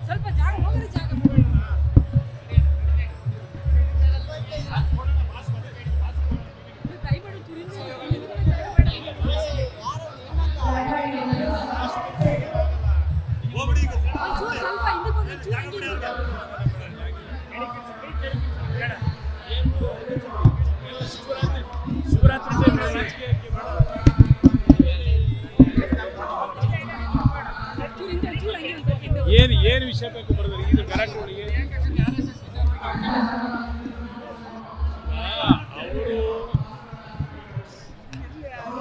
ಸ್ವಲ್ಪ ಜಾಗ ಹೋಗ್ರಿ, ಜಾಗ ದಯಮಾಡಿ ತುರಿಸಿ ಸ್ವಲ್ಪ ಹಿಂದಕ್ಕೆ ಹೋಗಿ ಏನು ವಿಷಯ ಬೇಕು ಬರೋದು ಇದು ಗಲಾಟೆ ಒಳಗೆ ಅವರು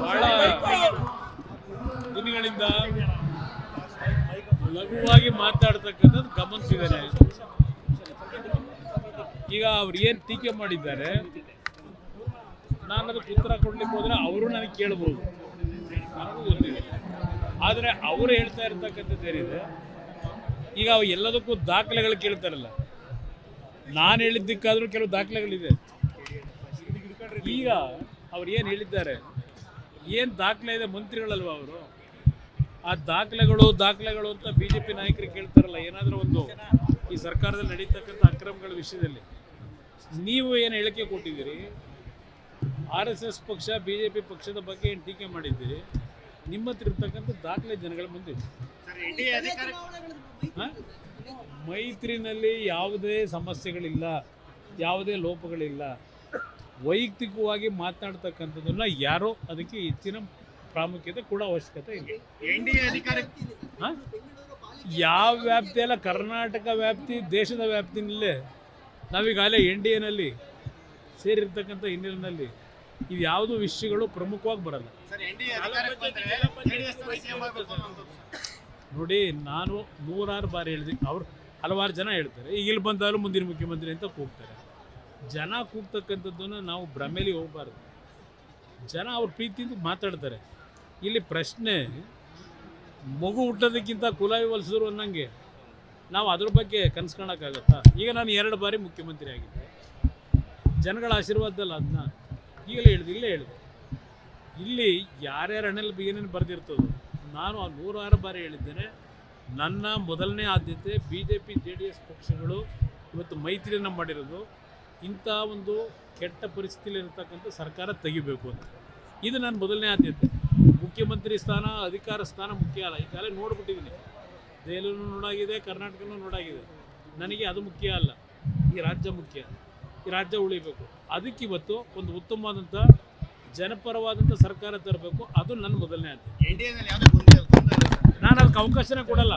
ಬಹಳ ದಿನಗಳಿಂದ ಲಘುವಾಗಿ ಮಾತಾಡ್ತಕ್ಕಂಥದ್ದು ಗಮನಿಸಿದ್ದಾರೆ. ಈಗ ಅವ್ರು ಏನು ಟೀಕೆ ಮಾಡಿದ್ದಾರೆ, ನಾನು ಅದಕ್ಕೆ ಉತ್ತರ ಕೊಡ್ಲಿಕ್ಕೆ ಹೋದ್ರೆ ಅವರು ನನಗೆ ಕೇಳ್ಬೋದು, ನನಗೂ ಗೊತ್ತಿದೆ. ಆದರೆ ಅವರು ಹೇಳ್ತಾ ಇರ್ತಕ್ಕಂಥದ್ದು ಏನಿದೆ, ಈಗ ಎಲ್ಲದಕ್ಕೂ ದಾಖಲೆಗಳು ಕೇಳ್ತಾರಲ್ಲ, ನಾನು ಹೇಳಿದ್ದಕ್ಕಾದರೂ ಕೆಲವು ದಾಖಲೆಗಳಿದೆ. ಈಗ ಅವ್ರು ಏನು ಹೇಳಿದ್ದಾರೆ, ಏನು ದಾಖಲೆ ಇದೆ, ಮಂತ್ರಿಗಳಲ್ವ ಅವರು, ಆ ದಾಖಲೆಗಳು ಅಂತ ಬಿ ಜೆ ಪಿ ನಾಯಕರಿಗೆ ಕೇಳ್ತಾರಲ್ಲ. ಏನಾದರೂ ಒಂದು ಈ ಸರ್ಕಾರದಲ್ಲಿ ನಡೀತಕ್ಕಂಥ ಅಕ್ರಮಗಳ ವಿಷಯದಲ್ಲಿ ನೀವು ಏನು ಹೇಳಿಕೆ ಕೊಟ್ಟಿದ್ದೀರಿ, RSS ಪಕ್ಷ BJP ಪಕ್ಷದ ಬಗ್ಗೆ ಏನು ಟೀಕೆ ಮಾಡಿದ್ದೀರಿ, ನಿಮ್ಮ ಹತ್ರ ಇರ್ತಕ್ಕಂಥ ದಾಖಲೆ ಜನಗಳ ಮುಂದೆ ಮೈತ್ರಿನಲ್ಲಿ ಯಾವುದೇ ಸಮಸ್ಯೆಗಳಿಲ್ಲ, ಯಾವುದೇ ಲೋಪಗಳಿಲ್ಲ. ವೈಯಕ್ತಿಕವಾಗಿ ಮಾತನಾಡ್ತಕ್ಕಂಥದ್ದನ್ನ ಯಾರೋ ಅದಕ್ಕೆ ಹೆಚ್ಚಿನ ಪ್ರಾಮುಖ್ಯತೆ ಕೂಡ ಅವಶ್ಯಕತೆ ಇಲ್ಲ. ಯಾವ ವ್ಯಾಪ್ತಿ ಅಲ್ಲ, ಕರ್ನಾಟಕ ವ್ಯಾಪ್ತಿ, ದೇಶದ ವ್ಯಾಪ್ತಿನಲ್ಲೇ ನಾವೀಗಾಗಲೇ NDAನಲ್ಲಿ ಸೇರಿರ್ತಕ್ಕಂಥ ಹಿನ್ನೆಲೆಯಲ್ಲಿ ಇದು ಯಾವುದೋ ವಿಷಯಗಳು ಪ್ರಮುಖವಾಗಿ ಬರಲ್ಲ. ನೋಡಿ, ನಾನು 100 ಬಾರಿ ಹೇಳಿದೆ, ಅವ್ರು ಹಲವಾರು ಜನ ಹೇಳ್ತಾರೆ, ಈಗ ಇಲ್ಲಿ ಬಂದಾலும் ಮುಂದಿನ ಮುಖ್ಯಮಂತ್ರಿ ಅಂತ ಕೂಗ್ತಾರೆ. ಜನ ಕೂಗ್ತಕ್ಕಂಥದ್ದನ್ನು ನಾವು ಭ್ರಮೆಯಲ್ಲಿ ಹೋಗಬಾರ್ದು. ಜನ ಅವ್ರ ಪ್ರೀತಿಯಿಂದ ಮಾತಾಡ್ತಾರೆ. ಇಲ್ಲಿ ಪ್ರಶ್ನೆ, ಮಗು ಹುಟ್ಟೋದಕ್ಕಿಂತ ಕುಲಾವಿ ಹೊಲಿಸಿದ್ರು ಅನ್ನಂಗೆ ನಾವು ಅದ್ರ ಬಗ್ಗೆ ಕನಸು ಕಾಣೋಕ್ಕಾಗತ್ತಾ? ಈಗ ನಾನು 2 ಬಾರಿ ಮುಖ್ಯಮಂತ್ರಿ ಆಗಿದ್ದೆ, ಜನಗಳ ಆಶೀರ್ವಾದದಲ್ಲ. ಅದನ್ನ ಇಲ್ಲೇ ಹೇಳಿದೆ, ಇಲ್ಲಿ ಯಾರ್ಯಾರ ಹಣೆಯಲ್ಲಿ ಏನೇನು ಬರೆದಿರ್ತದೋ ನಾನು ಆ 106 ಬಾರಿ ಹೇಳಿದ್ದೇನೆ. ನನ್ನ ಮೊದಲನೇ ಆದ್ಯತೆ BJP JDS ಪಕ್ಷಗಳು ಇವತ್ತು ಮೈತ್ರಿಯನ್ನು ಮಾಡಿರೋದು ಇಂಥ ಒಂದು ಕೆಟ್ಟ ಪರಿಸ್ಥಿತಿಯಲ್ಲಿ ಇರತಕ್ಕಂಥ ಸರ್ಕಾರ ತೆಗಿಬೇಕು ಅಂತ. ಇದು ನನ್ನ ಮೊದಲನೇ ಆದ್ಯತೆ. ಮುಖ್ಯಮಂತ್ರಿ ಸ್ಥಾನ, ಅಧಿಕಾರ ಸ್ಥಾನ ಮುಖ್ಯ ಅಲ್ಲ. ಈಗಾಗಲೇ ನೋಡ್ಬಿಟ್ಟಿದ್ದೀನಿ, ದೆಹಲಿನೂ ನೋಡಾಗಿದೆ, ಕರ್ನಾಟಕನೂ ನೋಡಾಗಿದೆ. ನನಗೆ ಅದು ಮುಖ್ಯ ಅಲ್ಲ, ಈ ರಾಜ್ಯ ಮುಖ್ಯ. ಈ ರಾಜ್ಯ ಉಳಿಬೇಕು. ಅದಕ್ಕೆ ಇವತ್ತು ಒಂದು ಉತ್ತಮವಾದಂಥ ಜನಪರವಾದಂಥ ಸರ್ಕಾರ ತರಬೇಕು. ಅದು ನನ್ನ ಮೊದಲನೇ ಆದ್ಯತೆ. ನಾನು ಅದಕ್ಕೆ ಅವಕಾಶನೇ ಕೊಡಲ್ಲ.